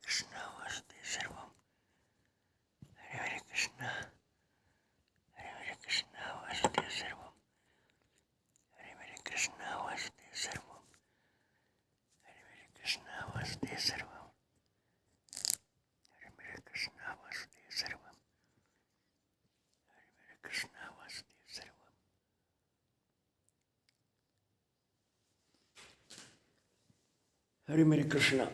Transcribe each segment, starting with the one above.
कृष्ण वासुदेव सर्वम हरे कृष्ण वासुदेव सर्वम हरे कृष्ण वासुदेव सर्वम हरे कृष्ण वासुदेव सर्वम हरे कृष्ण वासुदेव सर्वम हरे कृष्ण वासुदेव सर्वम हरे मेरे कृष्ण।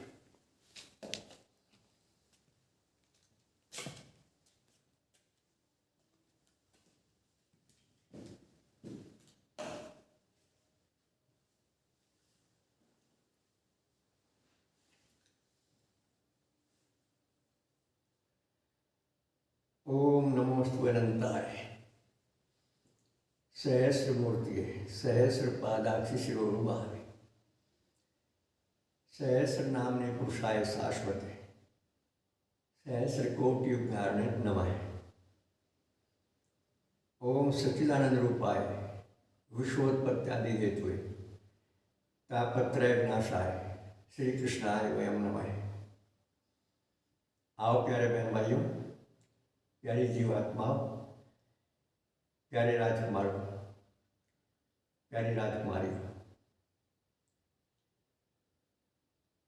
ओम नमोस्तु अनंताय सहस्र मूर्ति सहस्र पादाक्षि शिरोरुबाहवे सहस्र नामने पुरुषाय शाश्वते सहस्र कोटि युगार्णे नमः। ओम सच्चिदानंद रूपाय विश्वोत्पत्त्यादि हेतुये तापत्रय विनाशाय श्री कृष्णाय वयम नमः। आओ प्यारे बहन भाइयों, प्यारी जीवात्माओं, प्यारे राजकुमारों, प्यारी राजकुमारी,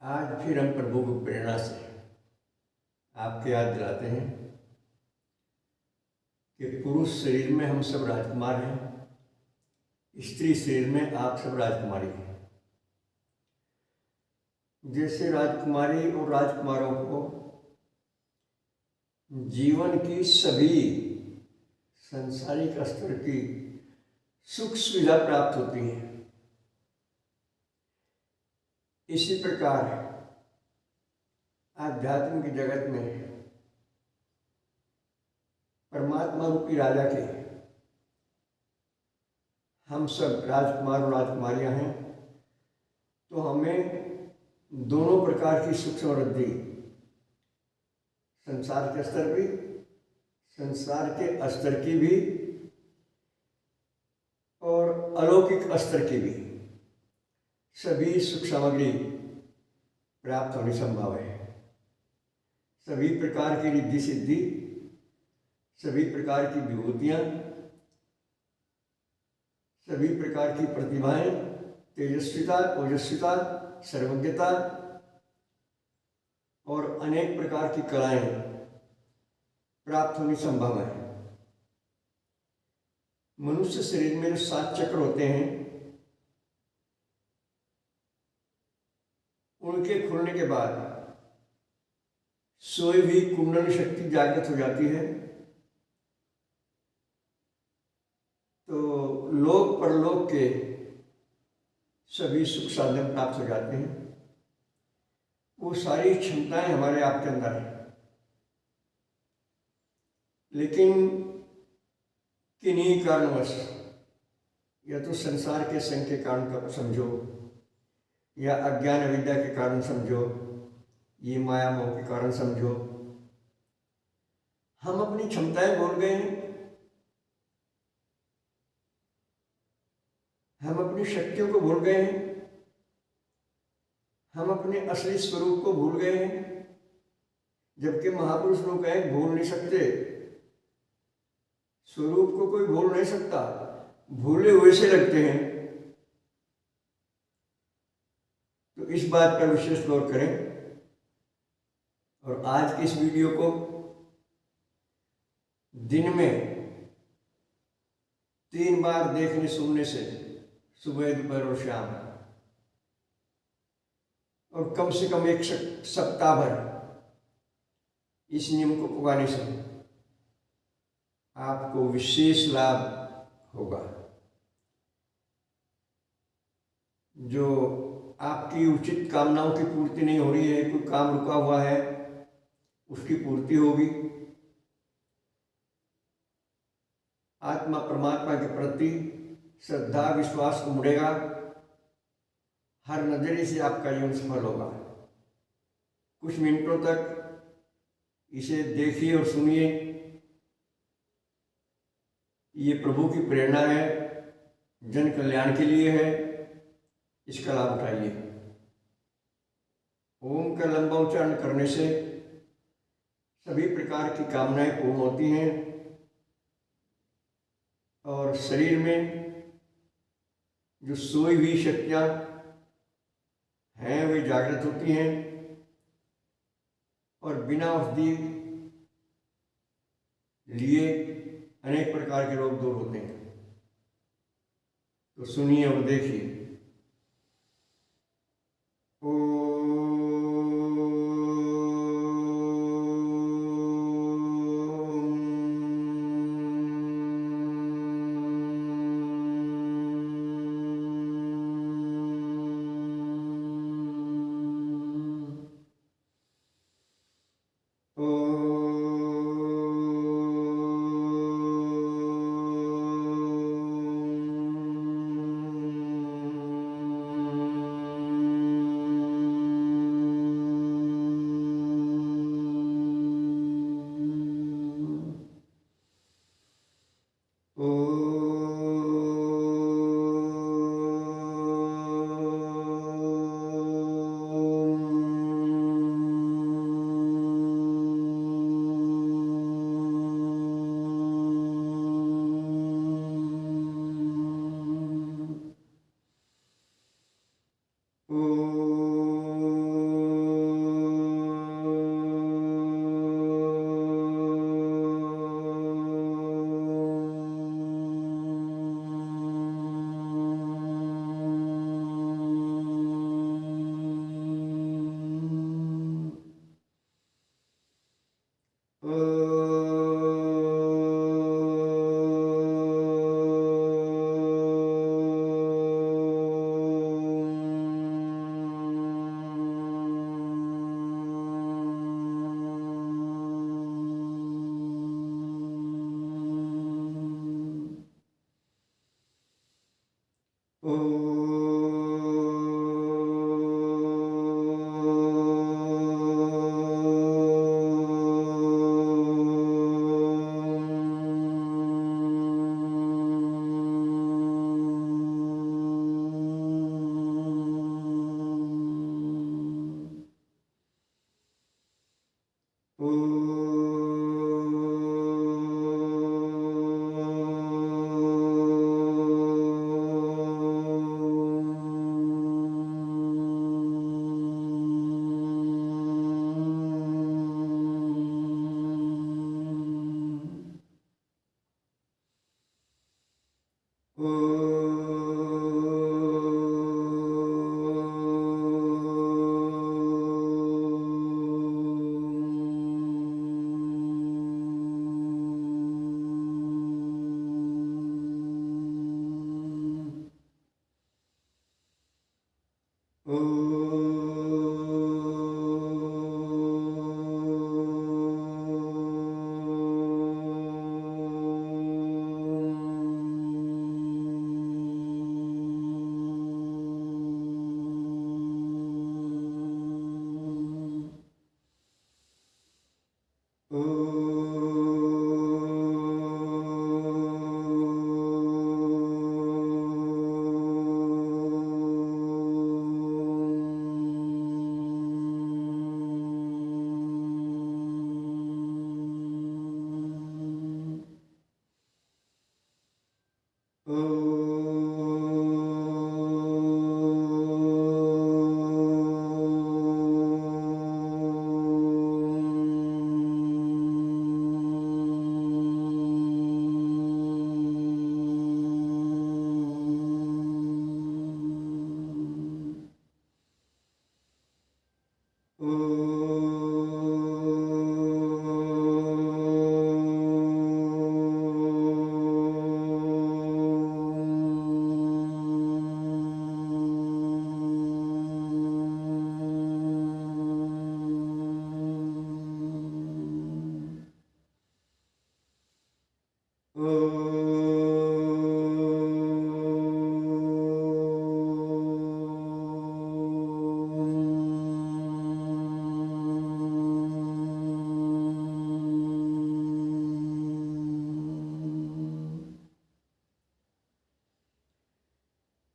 आज फिर हम प्रभु की प्रेरणा से आपको याद दिलाते हैं कि पुरुष शरीर में हम सब राजकुमार हैं, स्त्री शरीर में आप सब राजकुमारी हैं। जैसे राजकुमारी और राजकुमारों को जीवन की सभी सांसारिक स्तर की सुख सुविधा प्राप्त होती है, इसी प्रकार आध्यात्म की जगत में परमात्मा रूपी राजा के हम सब राजकुमार और राजकुमारियां हैं, तो हमें दोनों प्रकार की सुख समृद्धि, संसार के स्तर भी, संसार के स्तर की भी और अलौकिक स्तर की भी सभी सुख सामग्री प्राप्त होनी संभव है। सभी प्रकार की रिद्धि सिद्धि, सभी प्रकार की विभूतियाँ, सभी प्रकार की प्रतिभाएं, तेजस्विता, ओजस्विता, सर्वज्ञता और अनेक प्रकार की कलाएं प्राप्त होनी संभव है। मनुष्य शरीर में जो 7 चक्र होते हैं, उनके खुलने के बाद सोई भी कुंडली शक्ति जागृत हो जाती है, तो लोक परलोक के सभी सुख साधन प्राप्त हो जाते हैं। वो सारी क्षमताएं हमारे आपके अंदर हैं, लेकिन किन्हीं कारणवश, या तो संसार के संग के कारण का समझो, या अज्ञान अविद्या के कारण समझो, ये माया मोह के कारण समझो, हम अपनी क्षमताएं भूल गए हैं, हम अपनी शक्तियों को भूल गए हैं, हम अपने असली स्वरूप को भूल गए हैं। जबकि महापुरुष लोग कहें भूल नहीं सकते, स्वरूप को कोई भूल नहीं सकता, भूले हुए से लगते हैं। तो इस बात पर विशेष गौर करें और आज की इस वीडियो को दिन में 3 बार देखने सुनने से, सुबह, दोपहर और शाम, और कम से कम 1 सप्ताह भर इस नियम को पुकारने से आपको विशेष लाभ होगा। जो आपकी उचित कामनाओं की पूर्ति नहीं हो रही है, कोई काम रुका हुआ है, उसकी पूर्ति होगी। आत्मा परमात्मा के प्रति श्रद्धा विश्वास उमड़ेगा, हर नजरिए से आपका जीवन सफल होगा। कुछ मिनटों तक इसे देखिए और सुनिए, ये प्रभु की प्रेरणा है, जन कल्याण के लिए है, इसका लाभ उठाइए। ओम का लंबा उच्चारण करने से सभी प्रकार की कामनाएं पूर्ण होती हैं और शरीर में जो सोई हुई शक्तियां हैं वे जागृत होती हैं और बिना औषधि लिए अनेक प्रकार के रोग दूर होते हैं। तो सुनिए और देखिए।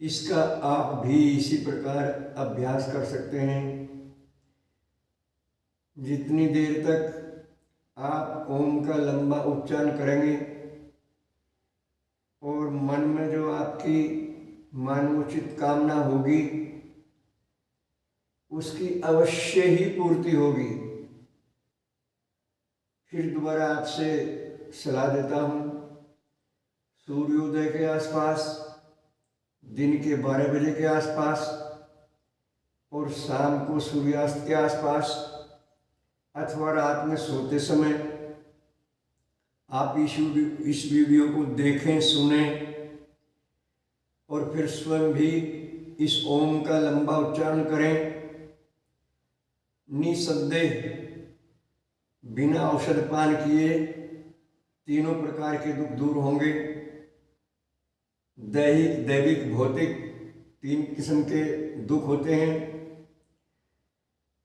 इसका आप भी इसी प्रकार अभ्यास कर सकते हैं। जितनी देर तक आप ओम का लंबा उच्चारण करेंगे और मन में जो आपकी मनोचित कामना होगी उसकी अवश्य ही पूर्ति होगी। फिर दोबारा आपसे सलाह देता हूँ, सूर्योदय के आसपास, दिन के 12 बजे के आसपास और शाम को सूर्यास्त के आसपास अथवा रात में सोते समय आप इस वीडियो को देखें, सुनें और फिर स्वयं भी इस ओम का लंबा उच्चारण करें। निसंदेह बिना औषध पान किए तीनों प्रकार के दुख दूर होंगे। दैहिक, दैविक, भौतिक 3 किस्म के दुख होते हैं,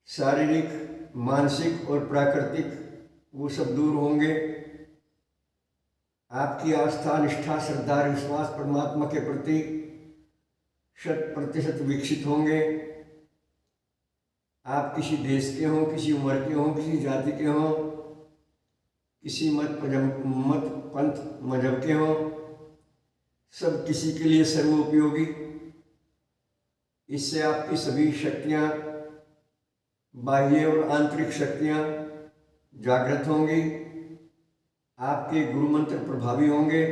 शारीरिक, मानसिक और प्राकृतिक, वो सब दूर होंगे। आपकी आस्था, निष्ठा, श्रद्धा, विश्वास परमात्मा के प्रति 100% विकसित होंगे। आप किसी देश के हों, किसी उम्र के हों, किसी जाति के हों, किसी मत पंथ मजहब के हों, सब किसी के लिए सर्वोपयोगी। इससे आपकी सभी शक्तियाँ, बाह्य और आंतरिक शक्तियाँ जागृत होंगी। आपके गुरु मंत्र प्रभावी होंगे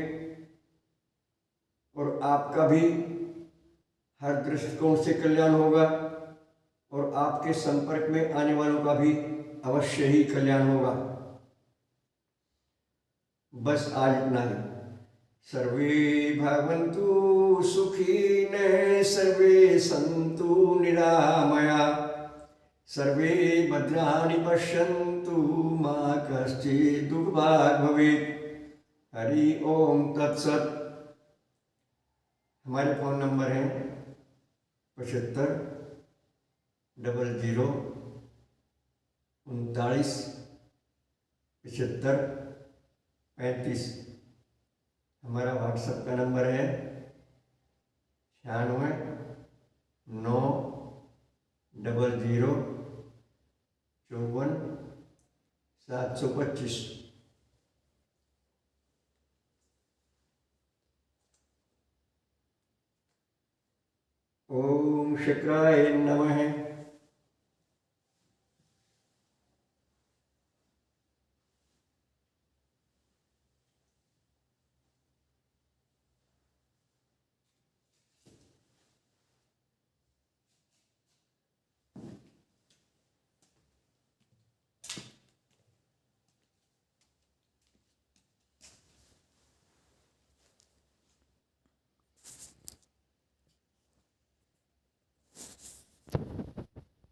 और आपका भी हर दृष्टिकोण से कल्याण होगा और आपके संपर्क में आने वालों का भी अवश्य ही कल्याण होगा। बस आज इतना ही। सर्वे भवन्तु सुखिनः, सर्वे सन्तु निरामया, सर्वे भद्राणि पश्यन्तु, मा कश्चित् दुःखभाग् भवेत्। हरि ओम तत्सत। हमारे फ़ोन नंबर हैं 75 00 39 75 35। हमारा व्हाट्सएप का नंबर है 96 9 00 54 725। ओम शुक्राय नमः।